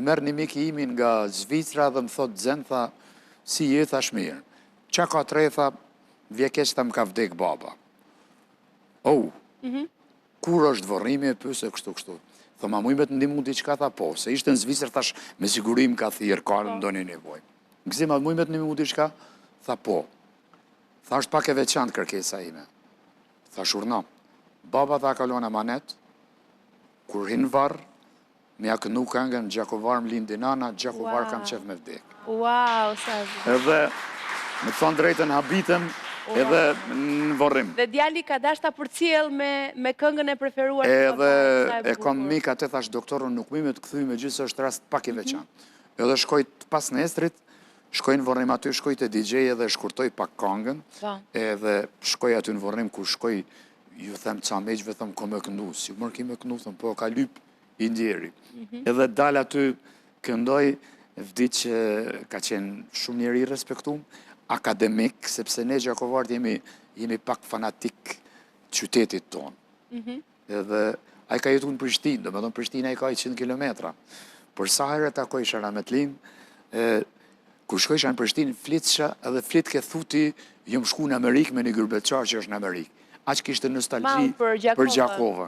merë një mik i imi nga Zvicra dhe më thot Zen, tha, si je, thash mirë. Qa ka tre, tha, vjekeq ta më ka vdek baba. Kur është dvorrimi e pyse kështu. Tha, ma muj me të ndimu diqka, tha po, se ishte në Zvicrë, thash, me sigurim ka thirë, ka në ndonjë nevoj. Gzim, a muj me të ndimu diqka? Tha po. Tha, është pak e veçantë kërkesa ime. Tha, shurna, baba tha kalon amanet, kur hinë varë, me ja kënu këngën, Gjakovar më lindi nana, Gjakovar kam qef me vdek. Wow, sa zë. Edhe, me të thonë drejtën, habitëm, edhe në vorrim. Dhe djali ka dashta për cilë me këngën e preferuar. Edhe e kom mik atë, thash doktorën, nuk mi me të këthuj me gjithë se është rast pak i veçan. Edhe shkojt pas në estrit, shkoj në vorrim aty, shkoj të DJ edhe shkurtoj pak këngën, edhe shkoj aty në vorrim, ku shkoj, ju them ca meqve, them ko me këndu, si mërë ki me këndu, them po ka lyp i ndjeri. Edhe dal aty këndoj, vdi që ka qenë shumë njeri respektum, akademik, sepse ne Gjakovart jemi pak fanatik qytetit tonë. Edhe a i ka jetu në Prishtinë, do me thonë Prishtina i ka 100 kilometra. Për sa herë takoj Sharametlin, kur shkojsha në Prishtinë, flitsha edhe flit ke thuti, jom shku në Amerikë me një gërbeqar që është në Amerikë. Aq kishte nostalgji për Gjakovën.